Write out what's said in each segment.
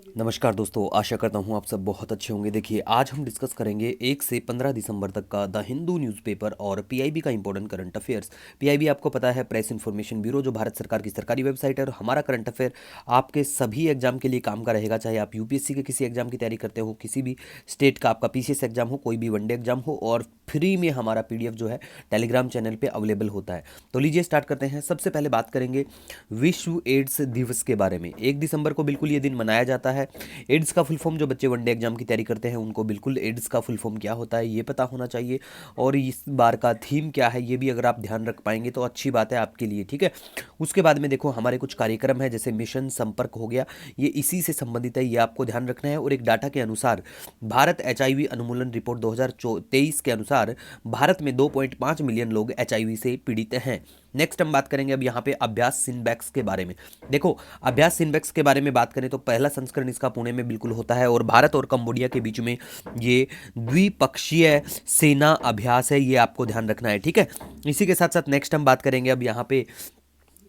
नमस्कार दोस्तों, आशा करता हूँ आप सब बहुत अच्छे होंगे। देखिए, आज हम डिस्कस करेंगे 1 से 15 दिसंबर तक का द हिंदू न्यूज़पेपर और पीआईबी का इंपॉर्टेंट करंट अफेयर्स। पीआईबी आपको पता है, प्रेस इन्फॉर्मेशन ब्यूरो, जो भारत सरकार की सरकारी वेबसाइट है। और हमारा करंट अफेयर आपके सभी एग्जाम के लिए काम का रहेगा, चाहे आप यूपीएससी के किसी एग्जाम की तैयारी करते हो, किसी भी स्टेट का आपका पीसीएस एग्जाम हो, कोई भी वनडे एग्जाम हो। और फ्री में हमारा पीडीएफ जो है टेलीग्राम चैनल पे अवेलेबल होता है। तो लीजिए स्टार्ट करते हैं। सबसे पहले बात करेंगे विश्व एड्स दिवस के बारे में। 1 दिसंबर को बिल्कुल ये दिन मनाया जाता है। एड्स का फुल फॉर्म, जो बच्चे वनडे एग्जाम की तैयारी करते हैं उनको बिल्कुल एड्स का फुल फॉर्म क्या होता है ये पता होना चाहिए। और इस बार का थीम क्या है ये भी अगर आप ध्यान रख पाएंगे तो अच्छी बात है आपके लिए, ठीक है। उसके बाद में देखो, हमारे कुछ कार्यक्रम है, जैसे मिशन संपर्क हो गया, ये इसी से संबंधित है, ये आपको ध्यान रखना है। और एक डाटा के अनुसार, भारत एचआईवी अनुमूलन रिपोर्ट 2023 के अनुसार भारत में 2.5 मिलियन लोग एचआईवी से पीड़ित हैं। नेक्स्ट हम बात करेंगे अब यहाँ पे अभ्यास सिनबैक्स के बारे में। देखो, अभ्यास सिनबैक्स के बारे में बात करें तो पहला संस्करण इसका पुणे में बिल्कुल होता है। और भारत और कंबोडिया के बीच में ये द्विपक्षीय सेना अभ्यास है, ये आपको ध्यान रखना है, ठीक है। इसी के साथ साथ नेक्स्ट हम बात करेंगे अब यहाँ पे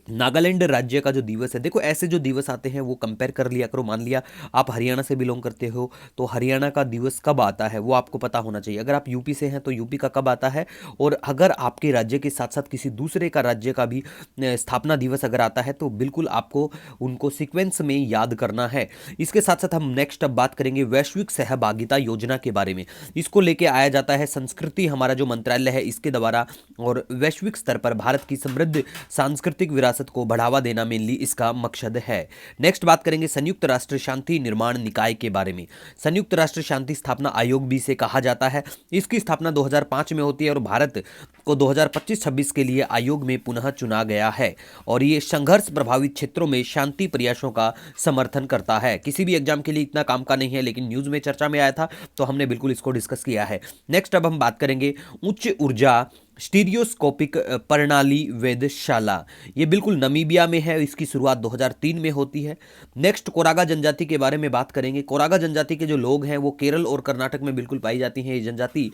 नागालैंड राज्य का जो दिवस है। देखो, ऐसे जो दिवस आते हैं वो कंपेयर कर लिया करो। मान लिया आप हरियाणा से बिलोंग करते हो तो हरियाणा का दिवस कब आता है वो आपको पता होना चाहिए। अगर आप यूपी से हैं तो यूपी का कब आता है। और अगर आपके राज्य के साथ साथ किसी दूसरे का राज्य का भी स्थापना दिवस अगर आता है तो बिल्कुल आपको उनको सीक्वेंस में याद करना है। इसके साथ साथ हम नेक्स्ट अब बात करेंगे वैश्विक सहभागिता योजना के बारे में। इसको लेके आया जाता है संस्कृति, हमारा जो मंत्रालय है इसके द्वारा। और वैश्विक स्तर पर भारत की समृद्ध सांस्कृतिक विरासत को बढ़ावा देना मेनली इसका मकसद है। नेक्स्ट बात करेंगे संयुक्त राष्ट्र शांति निर्माण निकाय के बारे में। संयुक्त राष्ट्र शांति स्थापना आयोग भी इसे कहा जाता है। इसकी स्थापना 2005 में होती है और भारत को 2025-26 के लिए आयोग में पुनः चुना गया है। और ये संघर्ष प्रभावित क्षेत्रों में शांति प्रयासों का समर्थन करता है। किसी भी एग्जाम के लिए इतना काम का नहीं है, लेकिन न्यूज में चर्चा में आया था तो हमने बिल्कुल इसको डिस्कस किया है। नेक्स्ट अब हम बात करेंगे उच्च ऊर्जा स्टीरियोस्कोपिक प्रणाली वेधशाला। ये बिल्कुल नमीबिया में है, इसकी शुरुआत 2003 में होती है। नेक्स्ट कोरागा जनजाति के बारे में बात करेंगे। कोरागा जनजाति के जो लोग हैं वो केरल और कर्नाटक में बिल्कुल पाई जाती हैं। ये जनजाति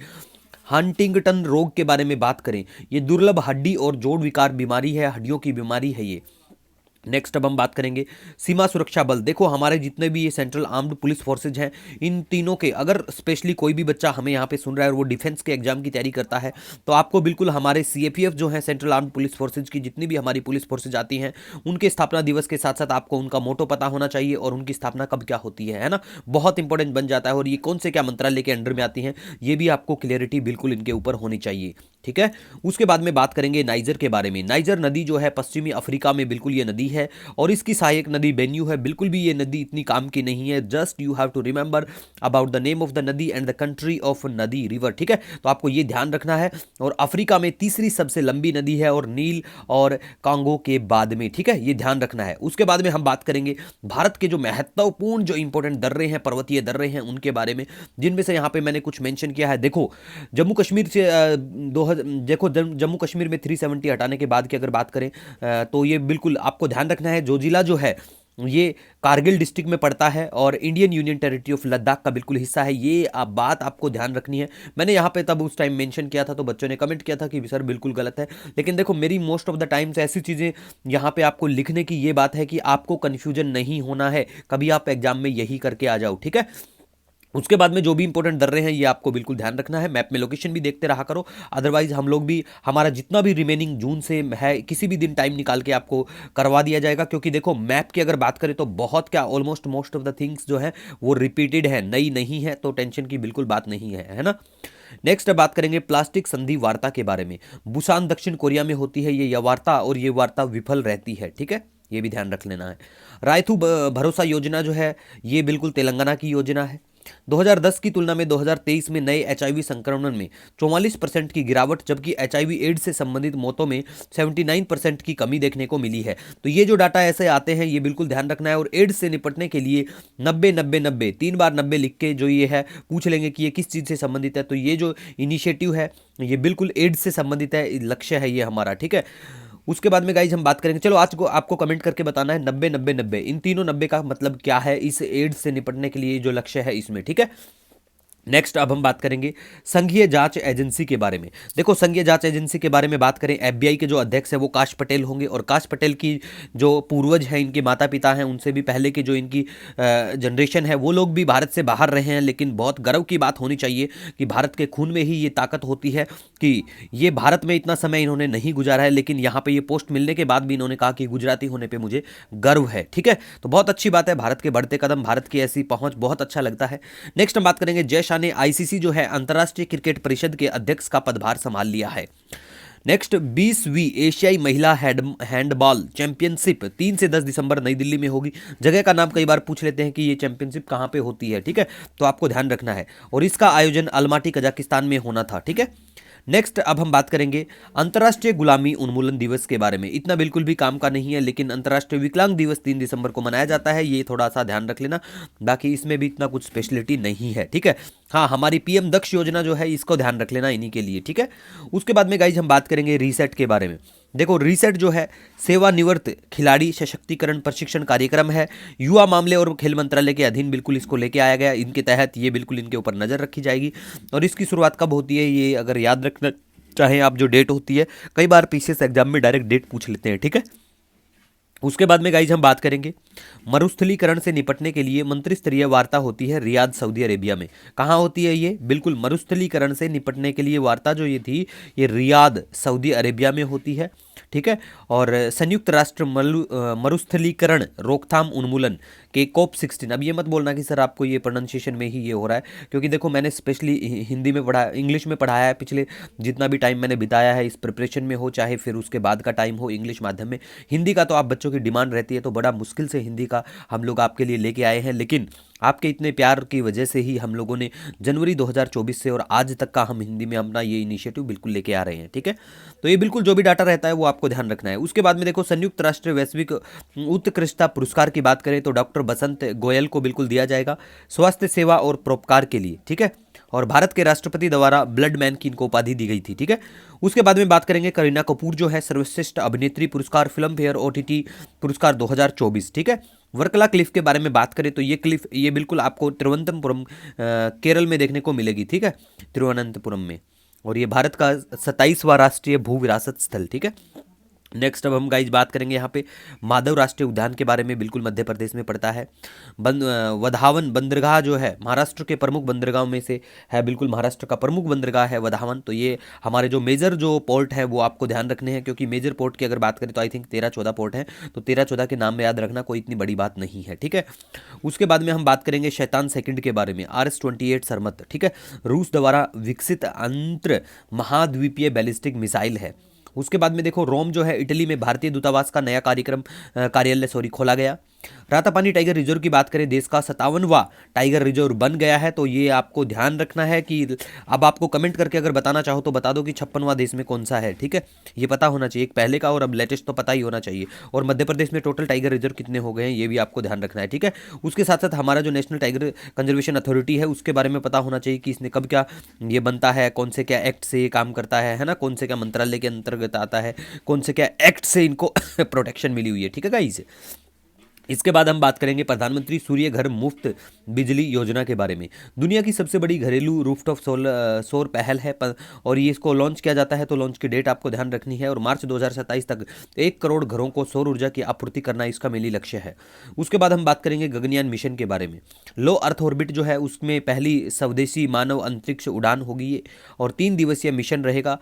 हंटिंगटन रोग के बारे में बात करें, ये दुर्लभ हड्डी और जोड़ विकार बीमारी है, हड्डियों की बीमारी है ये। नेक्स्ट अब हम बात करेंगे सीमा सुरक्षा बल। देखो, हमारे जितने भी ये सेंट्रल आर्म्ड पुलिस फोर्सेज हैं, इन तीनों के अगर स्पेशली कोई भी बच्चा हमें यहाँ पे सुन रहा है और वो डिफेंस के एग्जाम की तैयारी करता है तो आपको बिल्कुल हमारे सीएपीएफ जो है, सेंट्रल आर्म्ड पुलिस फोर्सेज की जितनी भी हमारी पुलिस फोर्सेज आती हैं उनके स्थापना दिवस के साथ साथ आपको उनका मोटो पता होना चाहिए और उनकी स्थापना कब क्या होती है ना। बहुत इंपॉर्टेंट बन जाता है। और ये कौन से क्या मंत्रालय के अंडर में आती हैं ये भी आपको क्लियरिटी बिल्कुल इनके ऊपर होनी चाहिए, ठीक है। उसके बाद में बात करेंगे नाइजर के बारे में। नाइजर नदी जो है पश्चिमी अफ्रीका में बिल्कुल ये नदी है और इसकी सहायक नदी बेन्यू है। बिल्कुल भी ये नदी इतनी काम की नहीं है। Just you have to remember about the name of the नदी एंड द कंट्री ऑफ नदी रिवर, ठीक है। तो आपको ये ध्यान रखना है। और अफ्रीका में तीसरी सबसे लंबी नदी है और नील और कांगो के बाद में, ठीक है, ये ध्यान रखना है। उसके बाद में हम बात करेंगे भारत के जो महत्वपूर्ण जो इंपॉर्टेंट दर्रे हैं, पर्वतीय दर्रे हैं, उनके बारे में, जिनमें से यहाँ पे मैंने कुछ मेंशन किया है। देखो, जम्मू कश्मीर से देखो जम्मू कश्मीर में 370 हटाने के बाद की अगर बात करें तो ये बिल्कुल आपको ध्यान रखना है। जो जिला जो है ये कारगिल डिस्ट्रिक्ट में पड़ता है और Indian union territory of Ladakh का बिल्कुल हिस्सा है। ये बात आपको ध्यान रखनी है। मैंने यहाँ पे तब उस टाइम मेंशन किया था तो बच्चों ने कमेंट किया था कि सर बिल्कुल गलत है। लेकिन देखो, मेरी मोस्ट ऑफ द टाइम्स ऐसी चीज़ें यहाँ पे आपको लिखने की ये बात है कि आपको कन्फ्यूजन नहीं होना है। कभी आप एग्जाम में यही करके आ जाओ, ठीक है। उसके बाद में जो भी इंपॉर्टेंट दर्रे हैं ये आपको बिल्कुल ध्यान रखना है। मैप में लोकेशन भी देखते रहा करो, अदरवाइज हम लोग भी हमारा जितना भी रिमेनिंग जून से है किसी भी दिन टाइम निकाल के आपको करवा दिया जाएगा। क्योंकि देखो, मैप की अगर बात करें तो बहुत क्या almost most of the things जो है वो रिपीटेड है, नई नहीं है, तो टेंशन की बिल्कुल बात नहीं है ना। नेक्स्ट बात करेंगे प्लास्टिक संधि वार्ता के बारे में। बुसान दक्षिण कोरिया में होती है ये वार्ता और ये वार्ता विफल रहती है, ठीक है, ये भी ध्यान रख लेना है। रायथू भरोसा योजना जो है ये बिल्कुल तेलंगाना की योजना है। 2010 की तुलना में 2023 में नए एचआईवी संक्रमण में 44% की गिरावट, जबकि एचआईवी एड्स से संबंधित मौतों में 79% की कमी देखने को मिली है। तो ये जो डाटा ऐसे आते हैं ये बिल्कुल ध्यान रखना है। और एड्स से निपटने के लिए 90-90-90 3 बार 90 लिख के जो ये है पूछ लेंगे कि ये किस चीज़ से संबंधित है। तो ये जो इनिशिएटिव है ये बिल्कुल एड्स से संबंधित है, लक्ष्य है ये हमारा, ठीक है। उसके बाद में गाइज हम बात करेंगे, चलो आज को आपको कमेंट करके बताना है 90-90-90 इन तीनों 90 का मतलब क्या है इस एड्स से निपटने के लिए जो लक्ष्य है इसमें, ठीक है। नेक्स्ट अब हम बात करेंगे संघीय जांच एजेंसी के बारे में। देखो, संघीय जांच एजेंसी के बारे में बात करें, एफबीआई के जो अध्यक्ष है वो काश पटेल होंगे, और काश पटेल की जो पूर्वज हैं, इनके माता पिता हैं, उनसे भी पहले की जो इनकी जनरेशन है वो लोग भी भारत से बाहर रहे हैं। लेकिन बहुत गर्व की बात होनी चाहिए कि भारत के खून में ही ये ताकत होती है कि ये भारत में इतना समय इन्होंने नहीं गुजारा है, लेकिन यहाँ पे ये पोस्ट मिलने के बाद भी इन्होंने कहा कि गुजराती होने पे मुझे गर्व है। ठीक है, तो बहुत अच्छी बात है, भारत के बढ़ते कदम, भारत की ऐसी पहुंच बहुत अच्छा लगता है। नेक्स्ट हम बात करेंगे, जय शाह ने आईसीसी जो है अंतर्राष्ट्रीय क्रिकेट परिषद के अध्यक्ष का पदभार संभाल लिया है। नेक्स्ट, 20वीं एशियाई महिला हैंडबॉल चैंपियनशिप 3 से 10 दिसंबर नई दिल्ली में होगी। जगह का नाम कई बार पूछ लेते हैं कि ये चैंपियनशिप कहाँ पे होती है, ठीक है, तो आपको ध्यान रखना है, और इसका आयोजन अलमाटी कजाकिस्तान में होना था। ठीक है, नेक्स्ट अब हम बात करेंगे अंतर्राष्ट्रीय गुलामी उन्मूलन दिवस के बारे में। इतना बिल्कुल भी काम का नहीं है, लेकिन अंतर्राष्ट्रीय विकलांग दिवस 3 दिसंबर को मनाया जाता है, ये थोड़ा सा ध्यान रख लेना, बाकी इसमें भी इतना कुछ स्पेशलिटी नहीं है। ठीक है, हाँ, हमारी पीएम दक्ष योजना जो है इसको ध्यान रख लेना इन्हीं के लिए। ठीक है, उसके बाद में गाइज हम बात करेंगे रीसेट के बारे में। देखो, रीसेट जो है सेवानिवृत्त खिलाड़ी सशक्तिकरण प्रशिक्षण कार्यक्रम है, युवा मामले और खेल मंत्रालय के अधीन बिल्कुल इसको लेके आया गया। इनके तहत ये बिल्कुल इनके ऊपर नज़र रखी जाएगी, और इसकी शुरुआत कब होती है ये अगर याद रखना चाहें आप, जो डेट होती है, कई बार पीसीएस एग्जाम में डायरेक्ट डेट पूछ लेते हैं। ठीक है, उसके बाद में गाइज हम बात करेंगे मरुस्थलीकरण से निपटने के लिए मंत्री स्तरीय वार्ता होती है रियाद सऊदी अरेबिया में। कहाँ होती है ये? बिल्कुल, मरुस्थलीकरण से निपटने के लिए वार्ता जो ये थी, ये रियाद सऊदी अरेबिया में होती है। ठीक है, और संयुक्त राष्ट्र मरुस्थलीकरण रोकथाम उन्मूलन के COP 16, अब ये मत बोलना कि सर आपको ये प्रोनाउंसिएशन में ही ये हो रहा है, क्योंकि देखो मैंने स्पेशली हिंदी में पढ़ा, इंग्लिश में पढ़ाया है, पिछले जितना भी टाइम मैंने बिताया है इस प्रिपरेशन में हो, चाहे फिर उसके बाद का टाइम हो इंग्लिश माध्यम में। हिंदी का तो आप बच्चों की डिमांड रहती है, तो बड़ा मुश्किल से हिंदी का हम लोग आपके लिए लेके आए हैं, लेकिन आपके इतने प्यार की वजह से ही हम लोगों ने जनवरी 2024 से और आज तक का हम हिंदी में अपना ये इनिशिएटिव बिल्कुल लेके आ रहे हैं। ठीक है, तो ये बिल्कुल जो भी डाटा रहता है वो आपको ध्यान रखना है। उसके बाद में देखो, संयुक्त राष्ट्र वैश्विक उत्कृष्टता पुरस्कार की बात करें तो डॉक्टर बसंत गोयल को बिल्कुल दिया जाएगा स्वास्थ्य सेवा और परोपकार के लिए। ठीक है, और भारत के राष्ट्रपति द्वारा ब्लड मैन की इनको उपाधि दी गई थी। ठीक है, उसके बाद में बात करेंगे करीना कपूर जो है सर्वश्रेष्ठ अभिनेत्री पुरस्कार फिल्म फेयर OTT पुरस्कार 2024। ठीक है, वर्कला क्लिफ के बारे में बात करें तो ये क्लिफ ये बिल्कुल आपको तिरुवनंतपुरम केरल में देखने को मिलेगी। ठीक है, तिरुवनंतपुरम में, और ये भारत का 27वां राष्ट्रीय भू विरासत स्थल। ठीक है, नेक्स्ट अब हम गाइज बात करेंगे यहाँ पे माधव राष्ट्रीय उद्यान के बारे में, बिल्कुल मध्य प्रदेश में पड़ता है। वधावन बंदरगाह जो है महाराष्ट्र के प्रमुख बंदरगाह में से है, बिल्कुल महाराष्ट्र का प्रमुख बंदरगाह है वधावन। तो ये हमारे जो मेजर जो पोर्ट है वो आपको ध्यान रखने हैं, क्योंकि मेजर पोर्ट की अगर बात करें तो आई थिंक 13-14 पोर्ट हैं, तो 13-14 के नाम में याद रखना, कोई इतनी बड़ी बात नहीं है। ठीक है, उसके बाद में हम बात करेंगे शैतान सेकंड के बारे में, RS-28 सरमत। ठीक है, रूस द्वारा विकसित अंतर महाद्वीपीय बैलिस्टिक मिसाइल है। उसके बाद में देखो, रोम जो है इटली में भारतीय दूतावास का नया कार्यालय खोला गया। रातापानी टाइगर रिजर्व की बात करें, देश का 57वां टाइगर रिजर्व बन गया है। तो ये आपको ध्यान रखना है कि अब आपको कमेंट करके अगर बताना चाहो तो बता दो कि 56वां देश में कौन सा है। ठीक है, ये पता होना चाहिए, एक पहले का और अब लेटेस्ट तो पता ही होना चाहिए। और मध्य प्रदेश में टोटल टाइगर रिजर्व कितने हो गए हैं ये भी आपको ध्यान रखना है। ठीक है, उसके साथ साथ हमारा जो नेशनल टाइगर कंजर्वेशन अथॉरिटी है उसके बारे में पता होना चाहिए कि इसने कब क्या ये बनता है, कौन से क्या एक्ट से ये काम करता है ना, कौन से क्या मंत्रालय के अंतर्गत आता है, कौन से क्या एक्ट से इनको प्रोटेक्शन मिली हुई है। ठीक है गाइस, इसके बाद हम बात करेंगे प्रधानमंत्री सूर्य घर मुफ्त बिजली योजना के बारे में। दुनिया की सबसे बड़ी घरेलू रूफटॉप सौर पहल है, और ये इसको लॉन्च किया जाता है, तो लॉन्च की डेट आपको ध्यान रखनी है, और मार्च 2027 तक 1 करोड़ घरों को सौर ऊर्जा की आपूर्ति करना इसका मेनली लक्ष्य है। उसके बाद हम बात करेंगे गगनयान मिशन के बारे में। लो अर्थ ऑर्बिट जो है उसमें पहली स्वदेशी मानव अंतरिक्ष उड़ान होगी ये, और 3 दिवसीय मिशन रहेगा।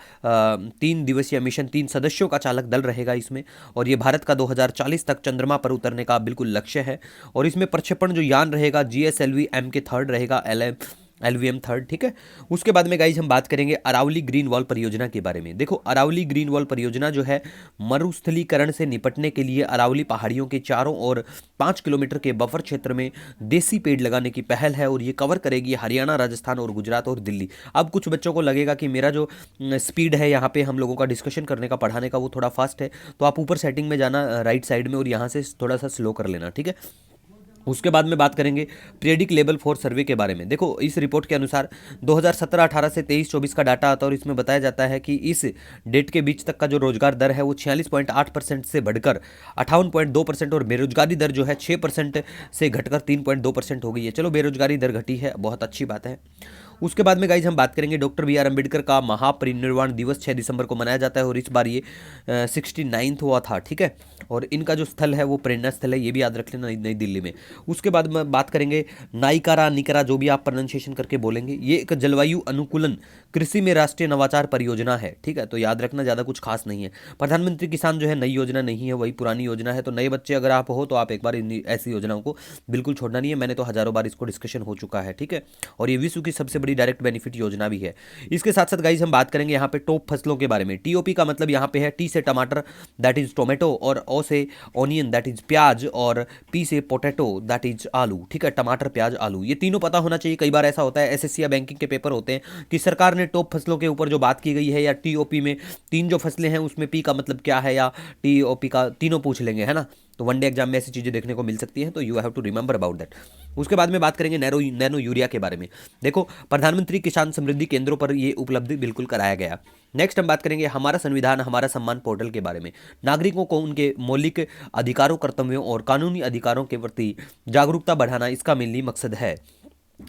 3 दिवसीय मिशन, 3 सदस्यों का चालक दल रहेगा इसमें, और ये भारत का 2040 तक चंद्रमा पर उतरने का बिल्कुल लक्ष्य है। और इसमें प्रक्षेपण जो यान रहेगा GSLV MK3 रहेगा, LVM 3। ठीक है, उसके बाद में गाइज हम बात करेंगे अरावली ग्रीन वॉल परियोजना के बारे में। देखो, अरावली ग्रीन वॉल परियोजना जो है मरुस्थलीकरण से निपटने के लिए अरावली पहाड़ियों के चारों ओर 5 किलोमीटर के बफर क्षेत्र में देसी पेड़ लगाने की पहल है, और ये कवर करेगी हरियाणा, राजस्थान और गुजरात और दिल्ली। अब कुछ बच्चों को लगेगा कि मेरा जो स्पीड है यहाँ पे हम लोगों का डिस्कशन करने का, पढ़ाने का, वो थोड़ा फास्ट है, तो आप ऊपर सेटिंग में जाना राइट साइड में, और यहाँ से थोड़ा सा स्लो कर लेना। ठीक है, उसके बाद में बात करेंगे प्रेडिक लेवल 4 सर्वे के बारे में। देखो इस रिपोर्ट के अनुसार 2017-18 से 23-24 का डाटा आता है और इसमें बताया जाता है कि इस डेट के बीच तक का जो रोजगार दर है वो 46.8% से बढ़कर 58.2% और बेरोजगारी दर जो है 6% से घटकर 3.2% हो गई है। चलो बेरोजगारी दर घटी है, बहुत अच्छी बात है। उसके बाद में गाइज हम बात करेंगे डॉक्टर बी आर अम्बेडकर का महापरिनिर्वाण दिवस 6 दिसंबर को मनाया जाता है और इस बार ये 69th हुआ था, ठीक है। और इनका जो स्थल है वो प्रेरणा स्थल है, ये भी याद रख लेना, नई दिल्ली में। उसके बाद में बात करेंगे नाइकारा निकरा, जो भी आप प्रोनाउंसिएशन करके बोलेंगे, ये एक जलवायु अनुकूलन कृषि में राष्ट्रीय नवाचार परियोजना है, ठीक है। तो याद रखना, ज़्यादा कुछ खास नहीं है। प्रधानमंत्री किसान जो है नई योजना नहीं है, वही पुरानी योजना है। तो नए बच्चे अगर आप हो तो आप एक बार ऐसी योजनाओं को बिल्कुल छोड़ना नहीं है, मैंने तो हजारों बार इसको डिस्कशन हो चुका है, ठीक है। और ये विश्व की सबसे बड़ी डायरेक्ट बेनिफिट योजना भी है। इसके साथ साथ गाइज हम बात करेंगे यहाँ पे टॉप फसलों के बारे में। टीओपी का मतलब यहाँ पे है टी से टमाटर दैट इज टोमेटो, और ओ से ऑनियन दैट इज प्याज, और पी से पोटैटो दैट इज आलू, ठीक है। टमाटर, प्याज, आलू, ये तीनों पता होना चाहिए। कई बार ऐसा होता है एसएससी या बैंकिंग के पेपर होते हैं कि सरकार ने टॉप फसलों के ऊपर जो बात की गई है या टीओपी में तीन जो फसलें हैं उसमें पी का मतलब क्या है या टीओपी का तीनों पूछ लेंगे, है ना। तो वनडे एग्जाम में ऐसी चीज़ें देखने को मिल सकती हैं, तो you have to remember about that. उसके बाद में बात करेंगे नैनो यूरिया के बारे में। देखो प्रधानमंत्री किसान समृद्धि केंद्रों पर ये उपलब्धि बिल्कुल कराया गया। नेक्स्ट हम बात करेंगे हमारा संविधान हमारा सम्मान पोर्टल के बारे में। नागरिकों को उनके मौलिक अधिकारों, कर्तव्यों और कानूनी अधिकारों के प्रति जागरूकता बढ़ाना इसका मेनली मकसद है।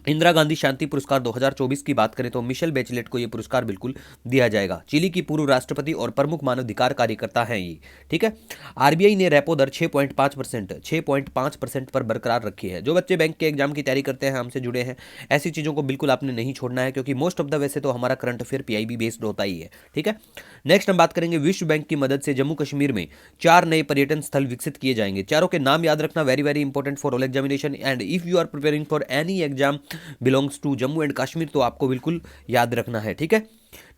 इंदिरा गांधी शांति पुरस्कार 2024 की बात करें तो मिशेल बेचलेट को ये पुरस्कार बिल्कुल दिया जाएगा। चिली की पूर्व राष्ट्रपति और प्रमुख मानवाधिकार कार्यकर्ता हैं ये, ठीक है। आरबीआई ने रेपो दर 6.5% पर बरकरार रखी है। जो बच्चे बैंक के एग्जाम की तैयारी करते हैं, हमसे जुड़े हैं, ऐसी चीज़ों को बिल्कुल आपने नहीं छोड़ना है, क्योंकि मोस्ट ऑफ द वैसे तो हमारा करंट अफेयर पीआईबी बेस्ड होता ही है, ठीक है। नेक्स्ट हम बात करेंगे विश्व बैंक की मदद से जम्मू कश्मीर में 4 नए पर्यटन स्थल विकसित किए जाएंगे। चारों के नाम याद रखना, very very important for all examination. And if you are preparing for any exam belongs to Jammu and Kashmir तो आपको बिल्कुल याद रखना है, ठीक है।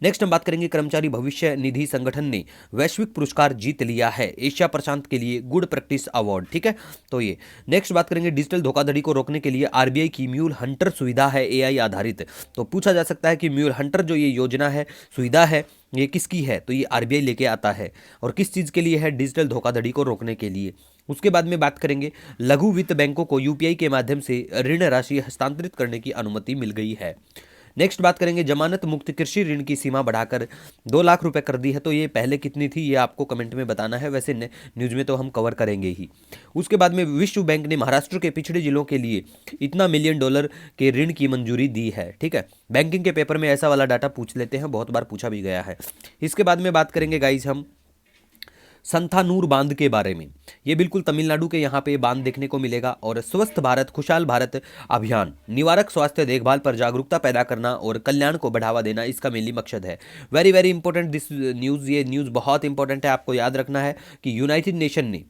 नेक्स्ट हम बात करेंगे कर्मचारी भविष्य निधि संगठन ने वैश्विक पुरस्कार जीत लिया है एशिया प्रशांत के लिए गुड प्रैक्टिस अवार्ड, ठीक है। तो ये नेक्स्ट बात करेंगे डिजिटल धोखाधड़ी को रोकने के लिए आरबीआई की म्यूल हंटर सुविधा है एआई आधारित। तो पूछा जा सकता है कि म्यूल हंटर जो ये योजना है, सुविधा है, ये किसकी है? तो ये आरबीआई लेके आता है और किस चीज़ के लिए है? डिजिटल धोखाधड़ी को रोकने के लिए। उसके बाद में बात करेंगे लघु वित्त बैंकों को यूपीआई के माध्यम से ऋण राशि हस्तांतरित करने की अनुमति मिल गई है। नेक्स्ट बात करेंगे जमानत मुक्त कृषि ऋण की सीमा बढ़ाकर 2 लाख रुपए कर दी है। तो ये पहले कितनी थी ये आपको कमेंट में बताना है, वैसे न्यूज़ में तो हम कवर करेंगे ही। उसके बाद में विश्व बैंक ने महाराष्ट्र के पिछड़े जिलों के लिए इतना $1 मिलियन के ऋण की मंजूरी दी है, ठीक है। बैंकिंग के पेपर में ऐसा वाला डाटा पूछ लेते हैं, बहुत बार पूछा भी गया है। इसके बाद में बात करेंगे गाइज हम संथानूर बांध के बारे में। ये बिल्कुल तमिलनाडु के यहाँ पे बांध देखने को मिलेगा। और स्वस्थ भारत खुशहाल भारत अभियान निवारक स्वास्थ्य देखभाल पर जागरूकता पैदा करना और कल्याण को बढ़ावा देना इसका मेनली मकसद है। Very very important this news, ये न्यूज़ बहुत इंपॉर्टेंट है, आपको याद रखना है कि यूनाइटेड नेशन ने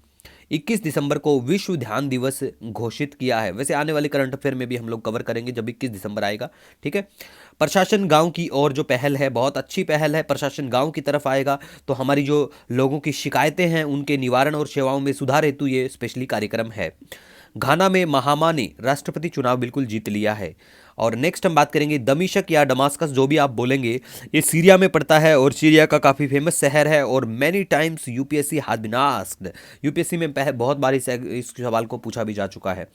21 दिसंबर को विश्व ध्यान दिवस घोषित किया है। वैसे आने वाले करंट अफेयर में भी हम लोग कवर करेंगे जब 21 दिसंबर आएगा, ठीक है। प्रशासन गांव की ओर जो पहल है, बहुत अच्छी पहल है। प्रशासन गांव की तरफ आएगा तो हमारी जो लोगों की शिकायतें हैं उनके निवारण और सेवाओं में सुधार हेतु ये स्पेशली कार्यक्रम है। घाना में महामा ने राष्ट्रपति चुनाव बिल्कुल जीत लिया है। और नेक्स्ट हम बात करेंगे दमिश्क या डमास्कस, जो भी आप बोलेंगे, ये सीरिया में पड़ता है और सीरिया का काफ़ी फेमस शहर है। और many times UPSC has been asked, UPSC में बहुत बार इस सवाल को पूछा भी जा चुका है।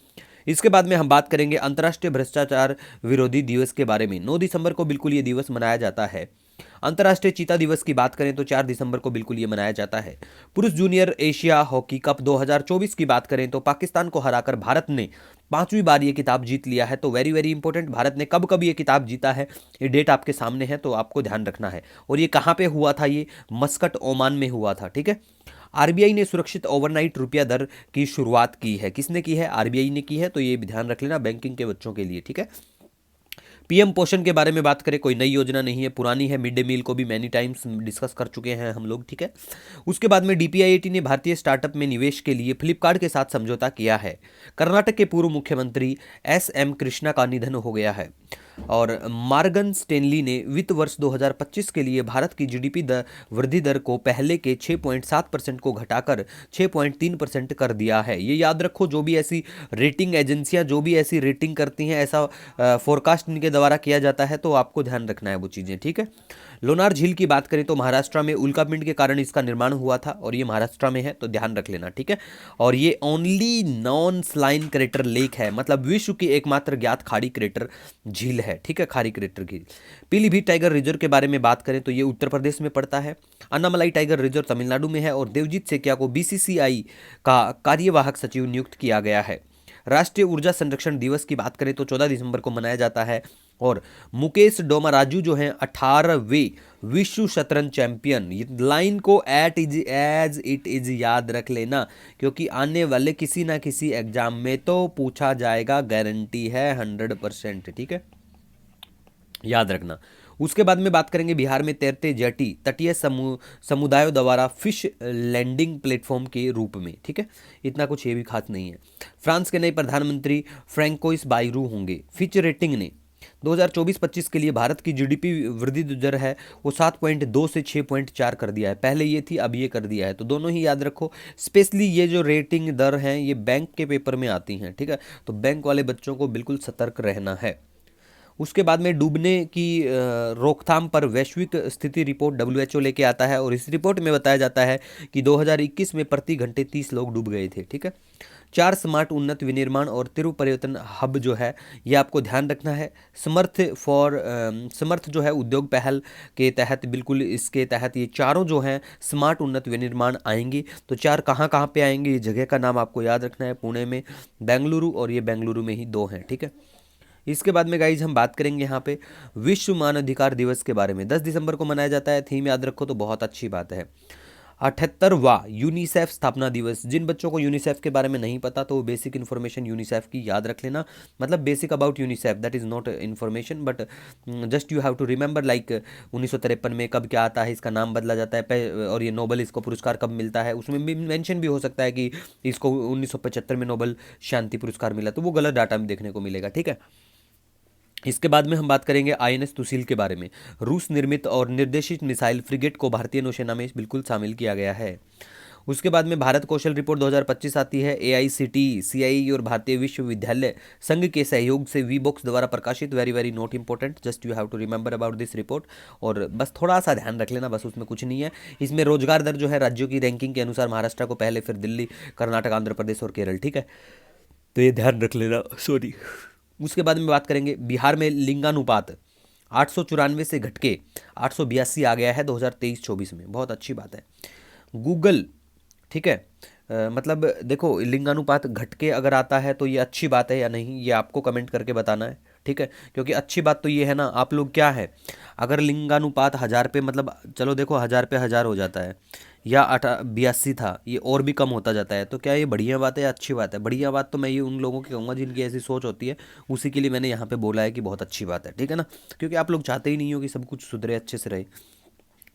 इसके बाद में हम बात करेंगे अंतर्राष्ट्रीय भ्रष्टाचार विरोधी दिवस के बारे में। 9 दिसंबर को बिल्कुल ये दिवस मनाया जाता है। अंतर्राष्ट्रीय चीता दिवस की बात करें तो 4 दिसंबर को बिल्कुल ये मनाया जाता है। पुरुष जूनियर एशिया हॉकी कप 2024 की बात करें तो पाकिस्तान को हराकर भारत ने 5वीं बार ये किताब जीत लिया है। तो वेरी वेरी इंपॉर्टेंट, भारत ने कब कब ये किताब जीता है, ये डेट आपके सामने है तो आपको ध्यान रखना है। और ये कहाँ पे हुआ था? ये मस्कट ओमान में हुआ था, ठीक है। आरबीआई ने सुरक्षित ओवरनाइट रुपया दर की शुरुआत की है। किसने की है? आरबीआई ने की है। तो ये भी ध्यान रख लेना बैंकिंग के बच्चों के लिए, ठीक है। पीएम पोषण के बारे में बात करें, कोई नई योजना नहीं है, पुरानी है। मिड डे मील को भी मैनी टाइम्स डिस्कस कर चुके हैं हम लोग, ठीक है। उसके बाद में डीपीआईआईटी ने भारतीय स्टार्टअप में निवेश के लिए फ्लिपकार्ट के साथ समझौता किया है। कर्नाटक के पूर्व मुख्यमंत्री एस एम कृष्णा का निधन हो गया है। और मॉर्गन स्टैनली ने वित्त वर्ष 2025 के लिए भारत की जीडीपी वृद्धि दर को पहले के 6.7% को घटाकर 6.3% कर दिया है। ये याद रखो, जो भी ऐसी रेटिंग एजेंसियां जो भी ऐसी रेटिंग करती हैं, ऐसा फोरकास्ट इनके द्वारा किया जाता है, तो आपको ध्यान रखना है वो चीज़ें, ठीक है। लोनार झील की बात करें तो महाराष्ट्र में उल्कापिंड के कारण इसका निर्माण हुआ था और ये महाराष्ट्र में है, तो ध्यान रख लेना, ठीक है। और ये only non saline crater lake है, मतलब विश्व की एकमात्र ज्ञात खाड़ी क्रेटर झील है, ठीक है, खाड़ी क्रेटर की। पीलीभीत टाइगर रिजर्व के बारे में बात करें तो ये उत्तर प्रदेश में पड़ता है। अन्नामलाई टाइगर रिजर्व तमिलनाडु में है और देवजीत सेकिया को बीसीसीआई का कार्यवाहक सचिव नियुक्त किया गया है। राष्ट्रीय ऊर्जा संरक्षण दिवस की बात करें तो 14 दिसंबर को मनाया जाता है। और मुकेश डोमाराजू जो हैं 18वें विश्व शतरंज चैंपियन, ये लाइन को एज इट इज याद रख लेना, क्योंकि आने वाले किसी ना किसी एग्जाम में तो पूछा जाएगा, गारंटी है 100%, ठीक है, याद रखना। उसके बाद में बात करेंगे बिहार में तैरते जेटी तटीय समुदायों द्वारा फिश लैंडिंग प्लेटफॉर्म के रूप में, ठीक है, इतना कुछ ये भी खास नहीं है। फ्रांस के नए प्रधानमंत्री फ्रैंकोइस बायरू होंगे। फिच रेटिंग ने 2024-25 के लिए भारत की जीडीपी वृद्धि दर है वो 7.2 से 6.4 कर दिया है। पहले ये थी, अब ये कर दिया है, तो दोनों ही याद रखो। स्पेशली ये जो रेटिंग दर हैं ये बैंक के पेपर में आती हैं, ठीक है, तो बैंक वाले बच्चों को बिल्कुल सतर्क रहना है। उसके बाद में डूबने की रोकथाम पर वैश्विक स्थिति रिपोर्ट डब्ल्यूएचओ लेके आता है और इस रिपोर्ट में बताया जाता है कि 2021 में प्रति घंटे 30 लोग डूब गए थे, ठीक है। 4 स्मार्ट उन्नत विनिर्माण और तिरु पर्यटन हब जो है ये आपको ध्यान रखना है। समर्थ जो है उद्योग पहल के तहत, बिल्कुल इसके तहत ये चारों जो हैं स्मार्ट उन्नत विनिर्माण आएंगी। तो 4 कहाँ कहाँ पे आएंगे, ये जगह का नाम आपको याद रखना है, पुणे में, बेंगलुरु, और ये बेंगलुरु में ही 2 हैं, ठीक है। इसके बाद में गाइज हम बात करेंगे यहाँ पे विश्व मानवाधिकार दिवस के बारे में। 10 दिसंबर को मनाया जाता है, थीम याद रखो तो बहुत अच्छी बात है। 78वां यूनिसेफ स्थापना दिवस। जिन बच्चों को यूनिसेफ के बारे में नहीं पता तो वो बेसिक इन्फॉर्मेशन यूनिसेफ की याद रख लेना, मतलब basic about UNICEF, that is not information but just you have to remember, like 1953 में कब क्या आता है, इसका नाम बदला जाता है, और ये नोबल इसको पुरस्कार कब मिलता है, उसमें भी मेंशन भी हो सकता है कि इसको 1975 में नोबल शांति पुरस्कार मिला, तो वो गलत डाटा में देखने को मिलेगा, ठीक है। इसके बाद में हम बात करेंगे आईएनएस तुसील के बारे में। रूस निर्मित और निर्देशित मिसाइल फ्रिगेट को भारतीय नौसेना में बिल्कुल शामिल किया गया है। उसके बाद में भारत कौशल रिपोर्ट 2025 आती है। एआईसीटीई, सीआईई और भारतीय विश्वविद्यालय संघ के सहयोग से वी बॉक्स द्वारा प्रकाशित, very very not important, just you have to remember about this report, और बस थोड़ा सा ध्यान रख लेना, बस उसमें कुछ नहीं है। इसमें रोजगार दर जो है राज्यों की रैंकिंग के अनुसार महाराष्ट्र को पहले, फिर दिल्ली, कर्नाटक, आंध्र प्रदेश और केरल, ठीक है, तो ये ध्यान रख लेना, सॉरी। उसके बाद में बात करेंगे बिहार में लिंगानुपात 894 से घट के 882 आ गया है 2023-24 में, बहुत अच्छी बात है। गूगल, ठीक है, मतलब देखो लिंगानुपात घट के अगर आता है तो ये अच्छी बात है या नहीं, ये आपको कमेंट करके बताना है, ठीक है, क्योंकि अच्छी बात तो ये है ना, आप लोग क्या है, अगर लिंगानुपात 1000 पे, मतलब चलो देखो 1000 पे 1000 हो जाता है, या 82 था, ये और भी कम होता जाता है, तो क्या ये बढ़िया बात है या अच्छी बात है? बढ़िया बात तो मैं ये उन लोगों की कहूँगा जिनकी ऐसी सोच होती है, उसी के लिए मैंने यहाँ पे बोला है कि बहुत अच्छी बात है, ठीक है ना, क्योंकि आप लोग चाहते ही नहीं हो कि सब कुछ सुधरे, अच्छे से रहे।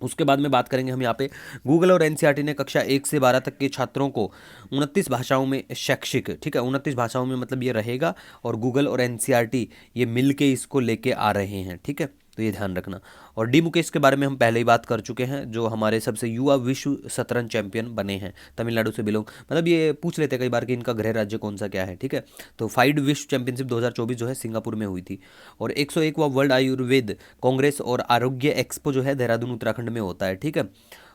उसके बाद में बात करेंगे हम यहाँ पे, गूगल और एनसीईआरटी ने कक्षा 1 से 12 तक के छात्रों को 29 भाषाओं में शैक्षिक, ठीक है, 29 भाषाओं में मतलब ये रहेगा, और गूगल और एनसीईआरटी ये मिल के इसको लेके आ रहे हैं, ठीक है, तो ये ध्यान रखना। और डी मुकेश के बारे में हम पहले ही बात कर चुके हैं, जो हमारे सबसे युवा विश्व शतरंज चैंपियन बने हैं, तमिलनाडु से बिलोंग, मतलब ये पूछ लेते हैं कई बार कि इनका गृह राज्य कौन सा क्या है, ठीक है, तो फाइड विश्व चैंपियनशिप 2024 जो है सिंगापुर में हुई थी। और 101वां वर्ल्ड आयुर्वेद कांग्रेस और आरोग्य एक्सपो जो है देहरादून उत्तराखंड में होता है, ठीक है।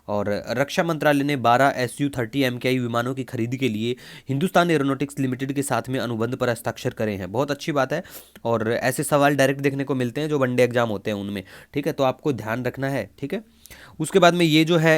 और रक्षा मंत्रालय ने 12 SU-30 MKI विमानों की खरीदी के लिए हिंदुस्तान एरोनॉटिक्स लिमिटेड के साथ में अनुबंध पर हस्ताक्षर करे हैं, बहुत अच्छी बात है। और ऐसे सवाल डायरेक्ट देखने को मिलते हैं जो वनडे एग्जाम होते हैं उनमें, ठीक है, तो आपको ध्यान रखना है, ठीक है। उसके बाद में ये जो है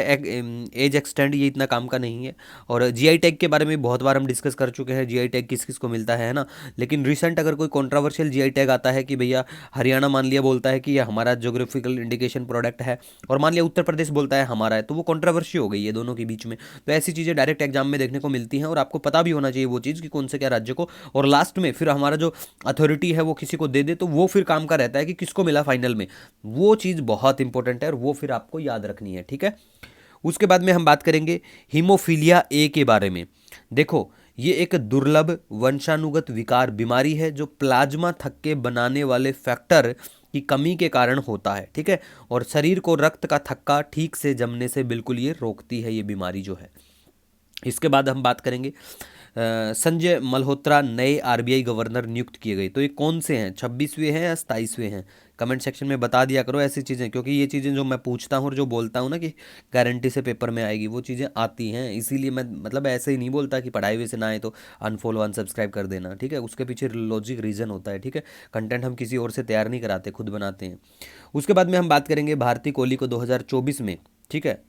एज एक्सटेंड, ये इतना काम का नहीं है। और जीआई टैग के बारे में बहुत बार हम डिस्कस कर चुके हैं, जीआई टैग किस किस को मिलता है ना, लेकिन रिसेंट अगर कोई कंट्रोवर्शियल जीआई टैग आता है कि भैया हरियाणा मान लिया बोलता है कि ये हमारा ज्योग्राफिकल इंडिकेशन प्रोडक्ट है, और मान लिया उत्तर प्रदेश बोलता है हमारा है, तो वो कंट्रोवर्सी हो गई है दोनों के बीच में। तो ऐसी चीज़ें डायरेक्ट एग्जाम में देखने को मिलती हैं, और आपको पता भी होना चाहिए वो चीज़ कि कौन से क्या राज्य को, और लास्ट में फिर हमारा जो अथॉरिटी है वो किसी को दे दे, तो वो फिर काम का रहता है कि किसको मिला फाइनल में, वो चीज़ बहुत इंपॉर्टेंट है, और वो फिर आपको याद रखनी है, ठीक है। उसके बाद में हम बात करेंगे हीमोफीलिया ए के बारे में। देखो ये एक दुर्लभ वंशानुगत विकार बीमारी है जो प्लाज्मा थक्के बनाने वाले फैक्टर की कमी के कारण होता है, ठीक है। और शरीर को रक्त का थक्का ठीक से जमने से बिल्कुल ये रोकती है ये बीमारी जो है। इसके बाद हम बात करेंगे संजय मल्होत्रा नए आरबीआई गवर्नर नियुक्त किए गए। तो ये कौन से हैं, 26वें हैं या 27वें हैं? कमेंट सेक्शन में बता दिया करो ऐसी चीज़ें, क्योंकि ये चीज़ें जो मैं पूछता हूँ और जो बोलता हूँ ना कि गारंटी से पेपर में आएगी, वो चीज़ें आती हैं। इसीलिए मैं मतलब ऐसे ही नहीं बोलता कि पढ़ाई हुए से ना आए तो अनफॉलो अनसब्सक्राइब कर देना, ठीक है। उसके पीछे लॉजिक रीज़न होता है, ठीक है। कंटेंट हम किसी और से तैयार नहीं कराते, खुद बनाते हैं। उसके बाद में हम बात करेंगे भारती कोहली को 2024 में, ठीक है,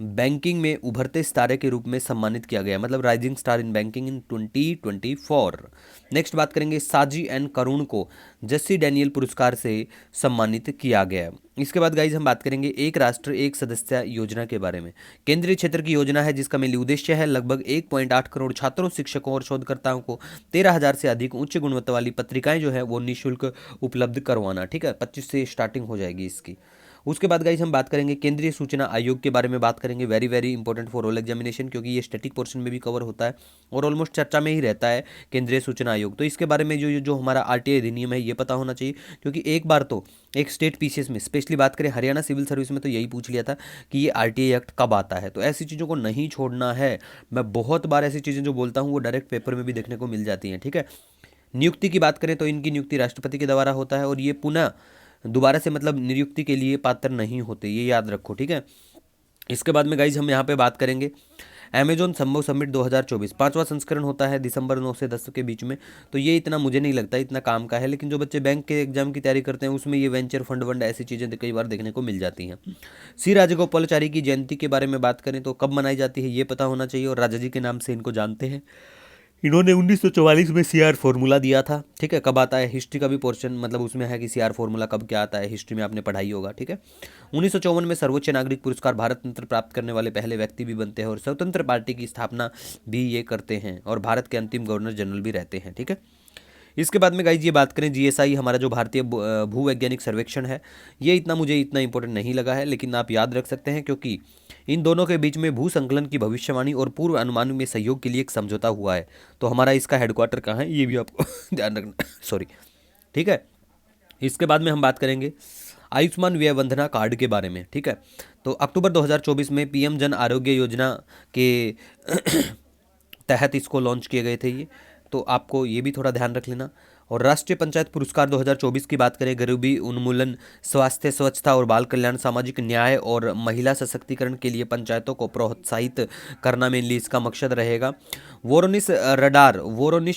बैंकिंग में उभरते सितारे के रूप में सम्मानित किया गया, मतलब rising star in banking in 2024। Next बात करेंगे साजी एन करुण को जस्सी डैनियल पुरस्कार से सम्मानित किया गया। इसके बाद गाइज हम बात करेंगे एक राष्ट्र एक सदस्य योजना के बारे में। केंद्रीय क्षेत्र की योजना है जिसका मेन उद्देश्य है लगभग 1.8 करोड़ छात्रों, शिक्षकों और शोधकर्ताओं को 13,000 से अधिक उच्च गुणवत्ता वाली पत्रिकाएं जो है वो निःशुल्क उपलब्ध करवाना, ठीक है। 25 से स्टार्टिंग हो जाएगी इसकी। उसके बाद गाइज हम बात करेंगे केंद्रीय सूचना आयोग के बारे में बात करेंगे। Very very important for all examination, क्योंकि ये स्टैटिक पोर्शन में भी कवर होता है और ऑलमोस्ट चर्चा में ही रहता है केंद्रीय सूचना आयोग। तो इसके बारे में जो जो हमारा आरटीआई अधिनियम है ये पता होना चाहिए, क्योंकि एक बार तो एक स्टेट पीसीएस में स्पेशली बात करें हरियाणा सिविल सर्विस में तो यही पूछ लिया था कि ये आरटीआई एक्ट कब आता है। तो ऐसी चीज़ों को नहीं छोड़ना है। मैं बहुत बार ऐसी चीज़ें जो बोलता हूँ वो डायरेक्ट पेपर में भी देखने को मिल जाती हैं, ठीक है। नियुक्ति की बात करें तो इनकी नियुक्ति राष्ट्रपति के द्वारा होता है और ये पुनः दोबारा से मतलब नियुक्ति के लिए पात्र नहीं होते, ये याद रखो, ठीक है। इसके बाद में गाइज हम यहाँ पे बात करेंगे अमेजोन संभव समिट 2024, 5वां संस्करण होता है दिसंबर 9 से 10 के बीच में। तो ये इतना मुझे नहीं लगता इतना काम का है, लेकिन जो बच्चे बैंक के एग्जाम की तैयारी करते हैं उसमें ये वेंचर फंड वंड ऐसी चीज़ें कई बार देखने को मिल जाती हैं। सी राजगोपालाचारी की जयंती के बारे में बात करें तो कब मनाई जाती है ये पता होना चाहिए, और राजा जी के नाम से इनको जानते हैं। इन्होंने 1944 में सीआर फॉर्मूला दिया था, ठीक है। कब आता है, हिस्ट्री का भी पोर्शन मतलब उसमें है कि सीआर फॉर्मूला कब क्या आता है, हिस्ट्री में आपने पढ़ाई होगा, ठीक है। 1954 में सर्वोच्च नागरिक पुरस्कार भारत रत्न प्राप्त करने वाले पहले व्यक्ति भी बनते हैं और स्वतंत्र पार्टी की स्थापना भी ये करते हैं और भारत के अंतिम गवर्नर जनरल भी रहते हैं, ठीक है। इसके बाद में गाइज ये बात करें जीएसआई हमारा जो भारतीय भूवैज्ञानिक सर्वेक्षण है, ये मुझे इतना इंपॉर्टेंट नहीं लगा है, लेकिन आप याद रख सकते हैं क्योंकि इन दोनों के बीच में भू संकलन की भविष्यवाणी और पूर्व अनुमान में सहयोग के लिए एक समझौता हुआ है। तो हमारा इसका हेडक्वार्टर कहाँ है ये भी आपको ध्यान रखना सॉरी, ठीक है। इसके बाद में हम बात करेंगे आयुष्मान व्यय वंदना कार्ड के बारे में, ठीक है। तो अक्टूबर 2024 में पीएम जन आरोग्य योजना के तहत इसको लॉन्च किए गए थे ये, तो आपको ये भी थोड़ा ध्यान रख लेना। और राष्ट्रीय पंचायत पुरस्कार 2024 की बात करें, गरीबी उन्मूलन, स्वास्थ्य, स्वच्छता और बाल कल्याण, सामाजिक न्याय और महिला सशक्तिकरण के लिए पंचायतों को प्रोत्साहित करना मेनली इसका मकसद रहेगा। वोरोनिश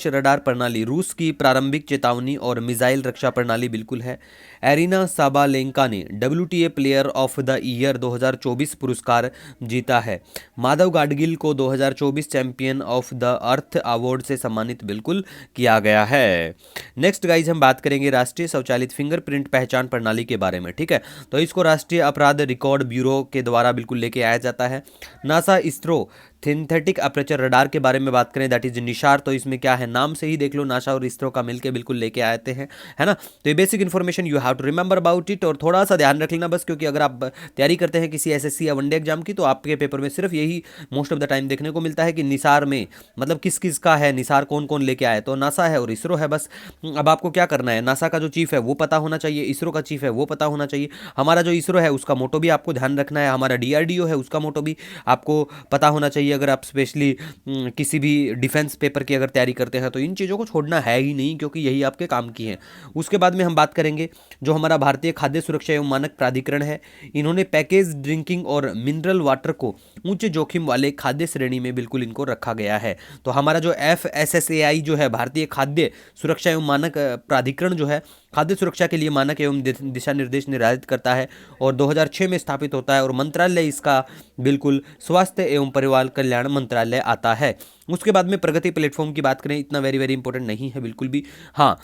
रडार प्रणाली रूस की प्रारंभिक चेतावनी और मिसाइल रक्षा प्रणाली बिल्कुल है। एरिना साबालेंका ने WTA player of the year 2024 पुरस्कार जीता है। माधव गाडगिल को 2024 champion of the earth award से सम्मानित बिल्कुल किया गया है। नेक्स्ट गाइज हम बात करेंगे राष्ट्रीय स्वचालित फिंगरप्रिंट पहचान प्रणाली के बारे में, ठीक है। तो इसको राष्ट्रीय अपराध रिकॉर्ड ब्यूरो के द्वारा बिल्कुल लेके आया जाता है। NASA ISRO synthetic aperture radar के बारे में बात करें दैट इज निशार, तो इसमें क्या है, नाम से ही देख लो नासा और इसरो का मिलके बिल्कुल लेके आते हैं, है ना। तो ये basic information you have to remember about it, और थोड़ा सा ध्यान रख लेना बस, क्योंकि अगर आप तैयारी करते हैं किसी एसएससी या वनडे एग्जाम की तो आपके पेपर में सिर्फ यही मोस्ट ऑफ द टाइम देखने को मिलता है कि निसार में मतलब किस किस का है, निसार कौन कौन लेके आए, तो नासा है और इसरो है बस। अब आपको क्या करना है, नासा का जो चीफ है वो पता होना चाहिए, इसरो का चीफ है वो पता होना चाहिए, हमारा जो इसरो है उसका मोटो भी आपको ध्यान रखना है, हमारा डीआरडीओ है उसका मोटो भी आपको पता होना चाहिए। अगर आप स्पेशली किसी भी डिफेंस पेपर की अगर तैयारी करते हैं तो इन चीज़ों को छोड़ना है ही नहीं, क्योंकि यही आपके काम की हैं। उसके बाद में हम बात करेंगे जो हमारा भारतीय खाद्य सुरक्षा एवं मानक प्राधिकरण है, इन्होंने पैकेज ड्रिंकिंग और मिनरल वाटर को उच्च जोखिम वाले खाद्य श्रेणी में बिल्कुल इनको रखा गया है। तो हमारा जो FSSAI जो है भारतीय खाद्य सुरक्षा एवं मानक प्राधिकरण जो है खाद्य सुरक्षा के लिए मानक एवं दिशा निर्देश निर्धारित करता है और 2006 में स्थापित होता है और मंत्रालय इसका बिल्कुल स्वास्थ्य एवं परिवार कल्याण मंत्रालय आता है। उसके बाद में प्रगति प्लेटफॉर्म की बात करें, इतना वेरी वेरी इंपॉर्टेंट नहीं है बिल्कुल भी। हाँ,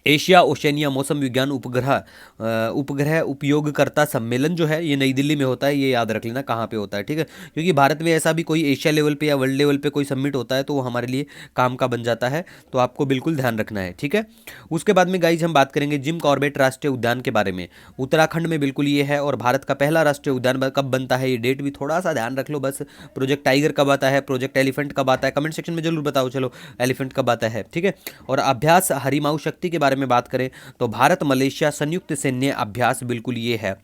एशिया ओशनिया मौसम विज्ञान उपग्रह उपयोगकर्ता सम्मेलन जो है ये नई दिल्ली में होता है, ये याद रख लेना कहाँ पे होता है, ठीक है। क्योंकि भारत में ऐसा भी कोई एशिया लेवल पे या वर्ल्ड लेवल पे कोई समिट होता है तो वो हमारे लिए काम का बन जाता है, तो आपको बिल्कुल ध्यान रखना है, ठीक है। उसके बाद में गाइज हम बात करेंगे जिम कॉर्बेट राष्ट्रीय उद्यान के बारे में। उत्तराखंड में बिल्कुल ये है, और भारत का पहला राष्ट्रीय उद्यान कब बनता है, ये डेट भी थोड़ा सा ध्यान रख लो बस। प्रोजेक्ट टाइगर कब आता है, प्रोजेक्ट एलिफेंट कब आता है, कमेंट सेक्शन में जरूर बताओ, चलो एलिफेंट कब आता है, ठीक है। और अभ्यास हरिमाऊ शक्ति के बारे में बात करें तो भारत मलेशिया संयुक्त सैन्य अभ्यास बिल्कुल ये है।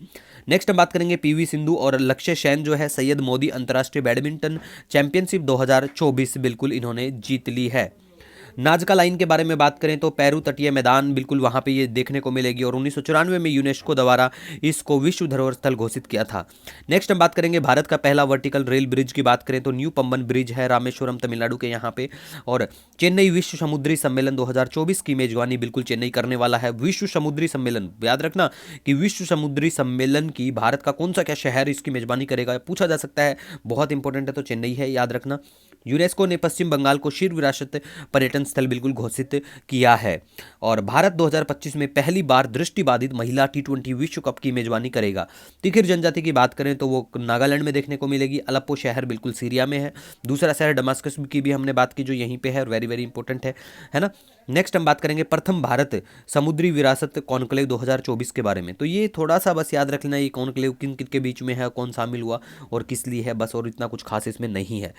नेक्स्ट हम बात करेंगे पीवी सिंधु और लक्ष्य सेन जो है सैयद मोदी अंतर्राष्ट्रीय बैडमिंटन चैंपियनशिप 2024 बिल्कुल इन्होंने जीत ली है। नाजका लाइन के बारे में बात करें तो पेरू तटीय मैदान बिल्कुल वहाँ पे ये देखने को मिलेगी, और 1994 में यूनेस्को द्वारा इसको विश्व धरोहर स्थल घोषित किया था। नेक्स्ट हम बात करेंगे भारत का पहला वर्टिकल रेल ब्रिज की बात करें तो न्यू पंबन ब्रिज है रामेश्वरम तमिलनाडु के यहाँ पे। और चेन्नई विश्व समुद्री सम्मेलन 2024 की मेजबानी बिल्कुल चेन्नई करने वाला है। विश्व समुद्री सम्मेलन याद रखना कि विश्व समुद्री सम्मेलन की भारत का कौन सा क्या शहर इसकी मेजबानी करेगा, पूछा जा सकता है, बहुत इंपॉर्टेंट है, तो चेन्नई है, याद रखना। यूनेस्को ने पश्चिम बंगाल को शीर्ष विरासत पर्यटन स्थल बिल्कुल घोषित किया है। और भारत 2025 में पहली बार दृष्टिबाधित महिला T20 विश्व कप की मेजबानी करेगा। तिखिर जनजाति की बात करें तो वो नागालैंड में देखने को मिलेगी। अलेप्पो शहर बिल्कुल सीरिया में है। दूसरा शहर दमास्कस की भी हमने बात की जो यहीं पे है, और वेरी वेरी इंपॉर्टेंट है ना। नेक्स्ट हम बात करेंगे प्रथम भारत समुद्री विरासत कॉन्क्लेव 2024 के बारे में। तो ये थोड़ा सा बस याद रखना, ये कॉन्क्लेव किन किन के बीच में है, कौन शामिल हुआ और किस लिए है, बस, और इतना कुछ खास इसमें नहीं है।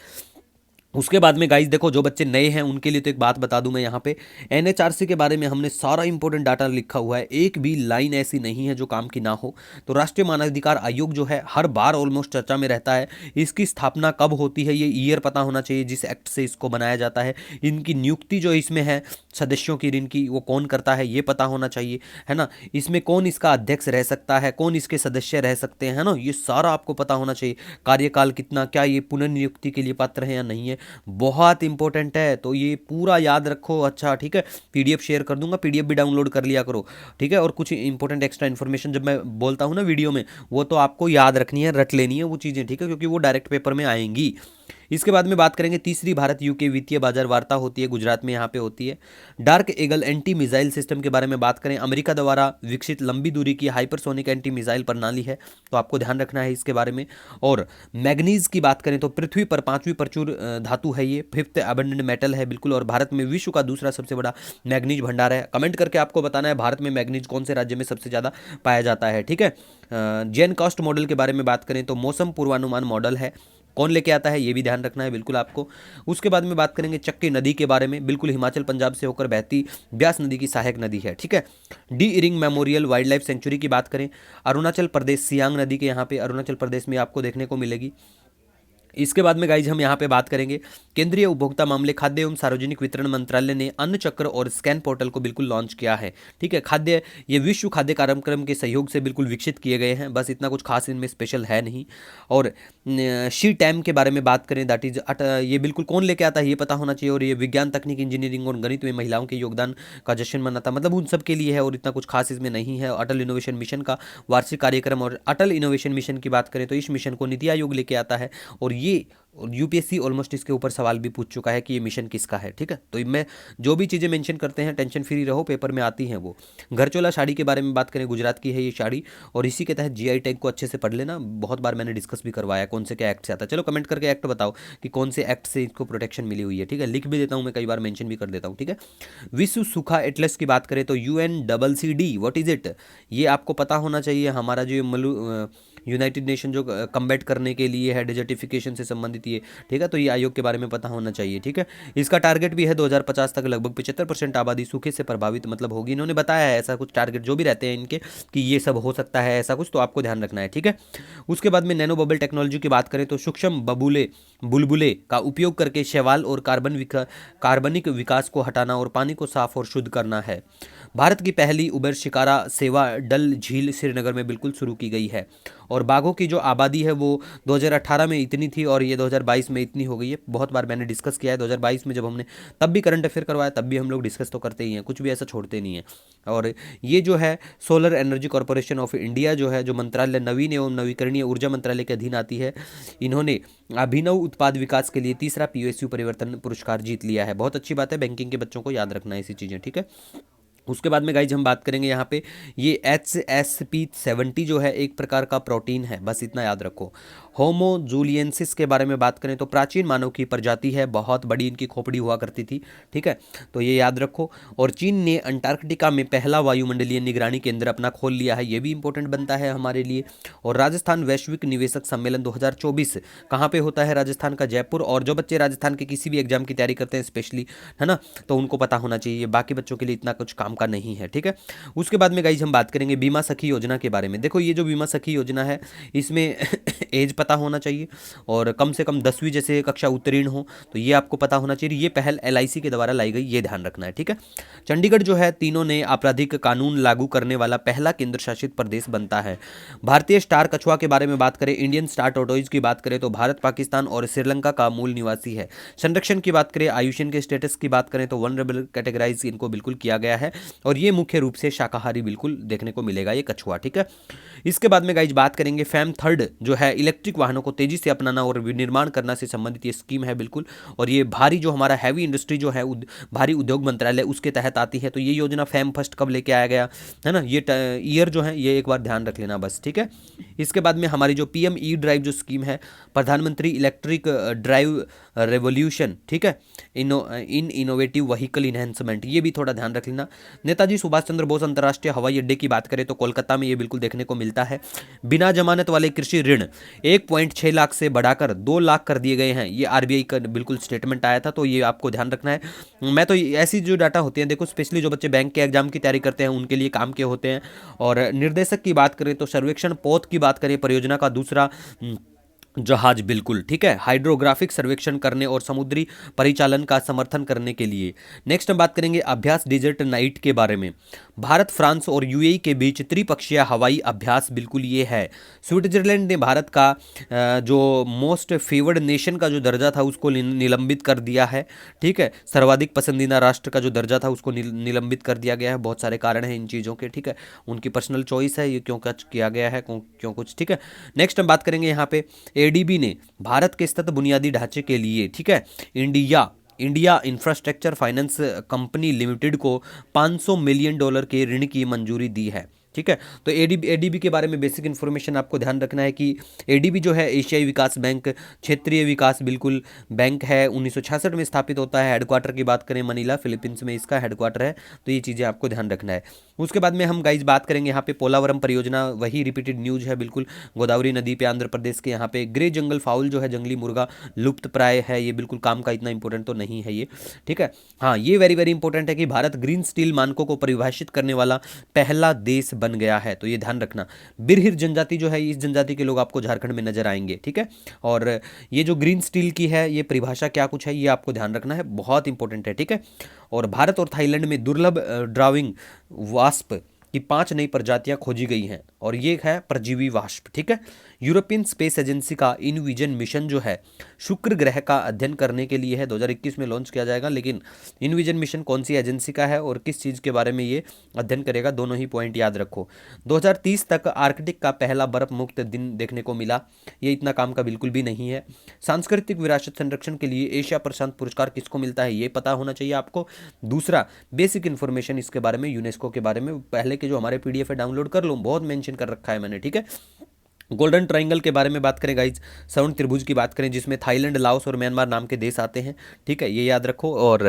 उसके बाद में गाइस देखो, जो बच्चे नए हैं उनके लिए तो एक बात बता दूं मैं यहाँ पे, एनएचआरसी के बारे में हमने सारा इंपॉर्टेंट डाटा लिखा हुआ है, एक भी लाइन ऐसी नहीं है जो काम की ना हो। तो राष्ट्रीय मानवाधिकार आयोग जो है हर बार ऑलमोस्ट चर्चा में रहता है। इसकी स्थापना कब होती है ये ईयर पता होना चाहिए जिस एक्ट से इसको बनाया जाता है। इनकी नियुक्ति जो इसमें है सदस्यों की, इनकी वो कौन करता है ये पता होना चाहिए, है ना। इसमें कौन इसका अध्यक्ष रह सकता है, कौन इसके सदस्य रह सकते हैं, है ना, ये सारा आपको पता होना चाहिए। कार्यकाल कितना, क्या ये पुनर्नियुक्ति के लिए पात्र है या नहीं है, बहुत इंपॉर्टेंट है, तो ये पूरा याद रखो। अच्छा ठीक है, पीडीएफ शेयर कर दूंगा, पीडीएफ भी डाउनलोड कर लिया करो, ठीक है। और कुछ इंपॉर्टेंट एक्स्ट्रा इन्फॉर्मेशन जब मैं बोलता हूँ ना वीडियो में, वो तो आपको याद रखनी है, रट लेनी है वो चीज़ें, ठीक है, क्योंकि वो डायरेक्ट पेपर में आएंगी। इसके बाद में बात करेंगे तीसरी भारत यूके वित्तीय बाजार वार्ता होती है, गुजरात में यहाँ पे होती है। Dark eagle anti missile system के बारे में बात करें, अमेरिका द्वारा विकसित लंबी दूरी की हाइपरसोनिक एंटी मिसाइल प्रणाली है, तो आपको ध्यान रखना है इसके बारे में। और मैग्नीज की बात करें तो पृथ्वी पर पांचवी प्रचुर धातु है, ये फिफ्थ अबंडेंट मेटल है बिल्कुल, और भारत में विश्व का दूसरा सबसे बड़ा मैग्नीज भंडार है। कमेंट करके आपको बताना है भारत में मैग्नीज कौन से राज्य में सबसे ज़्यादा पाया जाता है, ठीक है। जेन कास्ट मॉडल के बारे में बात करें तो मौसम पूर्वानुमान मॉडल है, कौन लेके आता है ये भी ध्यान रखना है बिल्कुल आपको। उसके बाद में बात करेंगे चक्की नदी के बारे में, बिल्कुल हिमाचल पंजाब से होकर बहती ब्यास नदी की सहायक नदी है, ठीक है। D Ering memorial wild life sanctuary की बात करें, अरुणाचल प्रदेश सियांग नदी के यहाँ पे अरुणाचल प्रदेश में आपको देखने को मिलेगी। इसके बाद में गाइज हम यहाँ पे बात करेंगे केंद्रीय उपभोक्ता मामले खाद्य एवं सार्वजनिक वितरण मंत्रालय ने अन्न चक्र और स्कैन पोर्टल को बिल्कुल लॉन्च किया है, ठीक है। खाद्य, ये विश्व खाद्य कार्यक्रम के सहयोग से बिल्कुल विकसित किए गए हैं, बस इतना कुछ खास इनमें स्पेशल है नहीं। और शी टैम के बारे में बात करें, दैट इज ये बिल्कुल कौन लेके आता है ये पता होना चाहिए। और ये विज्ञान तकनीक इंजीनियरिंग और गणित में महिलाओं के योगदान का जश्न मनाता, मतलब उन सब के लिए है, और इतना कुछ खास इसमें नहीं है। अटल इनोवेशन मिशन का वार्षिक कार्यक्रम, और अटल इनोवेशन मिशन की बात करें तो इस मिशन को नीति आयोग लेके आता है, और ये यूपीएससी ऑलमोस्ट इसके ऊपर सवाल भी पूछ चुका है कि ये मिशन किसका है, ठीक है। तो मैं जो भी चीज़ें मेंशन करते हैं टेंशन फ्री रहो, पेपर में आती हैं वो। घरचोला साड़ी के बारे में बात करें, गुजरात की है ये साड़ी, और इसी के तहत जीआई टैग को अच्छे से पढ़ लेना, बहुत बार मैंने डिस्कस भी करवाया कौन से क्या एक्ट से आता है। चलो कमेंट करके एक्ट बताओ कि कौन से एक्ट से इसको प्रोटेक्शन मिली हुई है, ठीक है, लिख भी देता हूँ मैं, कई बार मेंशन भी कर देता हूँ, ठीक है। विश्व सूखा एटलस की बात करें तो UNCCD व्हाट इज इट, ये आपको पता होना चाहिए। हमारा जो यूनाइटेड नेशन जो कम्बैट करने के लिए है डिजर्टिफिकेशन से संबंधित ये, ठीक है, तो ये आयोग के बारे में पता होना चाहिए, ठीक है। इसका टारगेट भी है 2050 तक लगभग 75% आबादी सूखे से प्रभावित मतलब होगी, इन्होंने बताया है ऐसा कुछ टारगेट जो भी रहते हैं इनके कि ये सब हो सकता है ऐसा कुछ, तो आपको ध्यान रखना है, ठीक है। उसके बाद में नैनो बबल टेक्नोलॉजी की बात करें तो सूक्ष्म बुलबुले का उपयोग करके शैवाल और कार्बनिक विकास को हटाना और पानी को साफ और शुद्ध करना है। भारत की पहली उबर शिकारा सेवा डल झील श्रीनगर में बिल्कुल शुरू की गई है। और बाघों की जो आबादी है वो 2018 में इतनी थी और ये 2022 में इतनी हो गई है। बहुत बार मैंने डिस्कस किया है 2022 में, जब हमने तब भी करंट अफेयर करवाया तब भी हम लोग डिस्कस तो करते ही हैं, कुछ भी ऐसा छोड़ते नहीं हैं। और ये जो है solar energy corporation of India जो है, जो मंत्रालय नवीन एवं नवीकरणीय ऊर्जा मंत्रालय के अधीन आती है, इन्होंने अभिनव उत्पाद विकास के लिए तीसरा PSU परिवर्तन पुरस्कार जीत लिया है। बहुत अच्छी बात है, बैंकिंग के बच्चों को याद रखना है ऐसी चीज़ें, ठीक है। उसके बाद में गाइज हम बात करेंगे यहाँ पे ये HSP70 जो है एक प्रकार का प्रोटीन है, बस इतना याद रखो। होमो जूलियंसिस के बारे में बात करें तो प्राचीन मानव की प्रजाति है, बहुत बड़ी इनकी खोपड़ी हुआ करती थी, ठीक है, तो ये याद रखो। और चीन ने अंटार्कटिका में पहला वायुमंडलीय निगरानी केंद्र अपना खोल लिया है, ये भी इंपॉर्टेंट बनता है हमारे लिए। और राजस्थान वैश्विक निवेशक सम्मेलन 2024 कहाँ पे होता है? राजस्थान का जयपुर। और जो बच्चे राजस्थान के किसी भी एग्जाम की तैयारी करते हैं स्पेशली, है ना, तो उनको पता होना चाहिए, बाकी बच्चों के लिए इतना कुछ काम का नहीं है, ठीक है। उसके बाद में गाइज हम बात करेंगे बीमा सखी योजना के बारे में। देखो ये जो बीमा सखी योजना है इसमें एज पता होना चाहिए और कम से कम 10वीं जैसे कक्षा उत्तीर्ण हो, तो ये आपको पता होना चाहिए। ये पहल LIC के द्वारा लाई गई, ये ध्यान रखना है, ठीक है। चंडीगढ़ जो है तीनों ने आपराधिक कानून लागू करने वाला पहला केंद्र शासित प्रदेश बनता है। भारतीय स्टार कछुआ के बारे में बात करें, इंडियन स्टार टोटोइज की बात करें तो भारत, पाकिस्तान और श्रीलंका का मूल निवासी है। संरक्षण की बात करें, आयुष्मान के स्टेटस की बात करें तो वनरेबल कैटेगराइज इनको बिल्कुल किया गया है और ये मुख्य रूप से शाकाहारी बिल्कुल देखने को मिलेगा ये कछुआ, ठीक है। इसके बाद में गाइज बात करेंगे फैम थर्ड जो है इलेक्ट्रिक वाहनों को तेजी से अपनाना और विनिर्माण करना से संबंधित ये स्कीम है बिल्कुल। और ये भारी जो हमारा हैवी इंडस्ट्री जो है भारी उद्योग मंत्रालय उसके तहत आती है। तो ये योजना फैम फर्स्ट कब लेके आया गया है ना, ये ईयर जो है ये एक बार ध्यान रख लेना बस, ठीक है। इसके बाद में हमारी जो PM ई ड्राइव जो स्कीम है, प्रधानमंत्री इलेक्ट्रिक ड्राइव रेवोल्यूशन, ठीक है, इन इनोवेटिव व्हीकल इन्हेंसमेंट, ये भी थोड़ा ध्यान रख लेना। नेताजी सुभाष चंद्र बोस अंतर्राष्ट्रीय हवाई अड्डे की बात करें तो कोलकाता में ये बिल्कुल देखने को मिलता है। बिना जमानत वाले कृषि ऋण 1.6 लाख से बढ़ाकर 2 लाख कर दिए गए हैं, ये RBI का बिल्कुल स्टेटमेंट आया था, तो ये आपको ध्यान रखना है। मैं तो ऐसी जो डाटा होती हैं देखो, स्पेशली जो बच्चे बैंक के एग्जाम की तैयारी करते हैं उनके लिए काम के होते हैं। और निर्देशक की बात करें तो सर्वेक्षण पोत की बात करें, परियोजना का दूसरा जहाज बिल्कुल, ठीक है, हाइड्रोग्राफिक सर्वेक्षण करने और समुद्री परिचालन का समर्थन करने के लिए। नेक्स्ट हम बात करेंगे अभ्यास डेजर्ट नाइट के बारे में। भारत, फ्रांस और UAE के बीच त्रिपक्षीय हवाई अभ्यास बिल्कुल ये है। स्विट्जरलैंड ने भारत का जो मोस्ट फेवर्ड नेशन का जो दर्जा था उसको निलंबित कर दिया है, ठीक है। सर्वाधिक पसंदीदा राष्ट्र का जो दर्जा था उसको निलंबित कर दिया गया है। बहुत सारे कारण हैं इन चीज़ों के, ठीक है, उनकी पर्सनल चॉइस है ये क्यों किया गया है, क्यों कुछ, ठीक है। नेक्स्ट हम बात करेंगे यहाँ पे ADB ने भारत के सतत बुनियादी ढांचे के लिए, ठीक है, India infrastructure finance company limited को $500 मिलियन के ऋण की मंजूरी दी है, ठीक है। तो ADB के बारे में बेसिक इन्फॉर्मेशन आपको ध्यान रखना है कि ADB जो है एशियाई विकास बैंक, क्षेत्रीय विकास बिल्कुल बैंक है, 1966 में स्थापित होता है। हेडक्वार्टर की बात करें मनीला, फिलीपींस में इसका हेडक्वार्टर है, तो ये चीज़ें आपको ध्यान रखना है। उसके बाद में हम गाइज बात करेंगे यहाँ पे पोलावरम परियोजना, वही रिपीटेड न्यूज है बिल्कुल, गोदावरी नदी पे आंध्र प्रदेश के यहाँ पे ग्रे जंगल फाउल जो है जंगली मुर्गा लुप्त प्राय है, ये बिल्कुल काम का इतना इंपॉर्टेंट तो नहीं है ये, ठीक है। हाँ, ये वेरी वेरी इंपॉर्टेंट है कि भारत ग्रीन स्टील मानकों को परिभाषित करने वाला पहला देश बन गया है, तो ये ध्यान रखना। बिरहिर जनजाति जो है, इस जनजाति के लोग आपको झारखंड में नजर आएंगे, ठीक है। और ये जो ग्रीन स्टील की है ये परिभाषा क्या कुछ है ये आपको ध्यान रखना है, बहुत इंपॉर्टेंट है, ठीक है। और भारत और थाईलैंड में दुर्लभ ड्राविंग वास्प की 5 नई प्रजातियां खोजी गई हैं और ये है परजीवी वाष्प, ठीक है। यूरोपियन स्पेस एजेंसी का इनविजन मिशन जो है शुक्र ग्रह का अध्ययन करने के लिए है, 2021 में लॉन्च किया जाएगा। लेकिन इनविजन मिशन कौन सी एजेंसी का है और किस चीज़ के बारे में ये अध्ययन करेगा, दोनों ही पॉइंट याद रखो। 2030 तक आर्कटिक का पहला बर्फ मुक्त दिन देखने को मिला, ये इतना काम का बिल्कुल भी नहीं है। सांस्कृतिक विरासत संरक्षण के लिए एशिया प्रशांत पुरस्कार किसको मिलता है ये पता होना चाहिए आपको। दूसरा बेसिक इन्फॉर्मेशन इसके बारे में, यूनेस्को के बारे में पहले के जो हमारे PDF है डाउनलोड कर लो, बहुत मेंशन कर रखा है मैंने, ठीक है। गोल्डन ट्रायंगल के बारे में बात करें गाइज, स्वर्ण त्रिभुज की बात करें जिसमें थाईलैंड, लाओस और म्यांमार नाम के देश आते हैं, ठीक है, ये याद रखो। और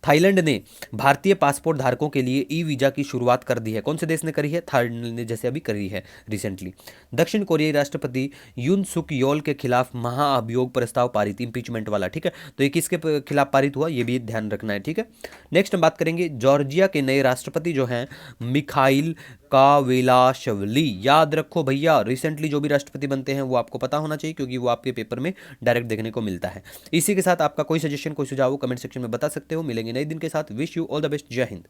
थाईलैंड ने भारतीय पासपोर्ट धारकों के लिए E-वीज़ा की शुरुआत कर दी है, कौन से देश ने करी है? थाईलैंड ने जैसे अभी करी है रिसेंटली। दक्षिण कोरियाई राष्ट्रपति यून सुक योल के खिलाफ महाअभियोग प्रस्ताव पारित, इंपीचमेंट वाला, ठीक है, तो ये किसके खिलाफ पारित हुआ ये भी ध्यान रखना है, ठीक है। नेक्स्ट हम बात करेंगे जॉर्जिया के नए राष्ट्रपति जो हैं मिखाइल कावेलाशवली, याद रखो भैया, रिसेंटली जो भी राष्ट्रपति बनते हैं वो आपको पता होना चाहिए क्योंकि वो आपके पेपर में डायरेक्ट देखने को मिलता है। इसी के साथ आपका कोई सजेशन, कोई सुझाव कमेंट सेक्शन में बता सकते हो। मिलेंगे नए दिन के साथ, wish you all the best, जय हिंद।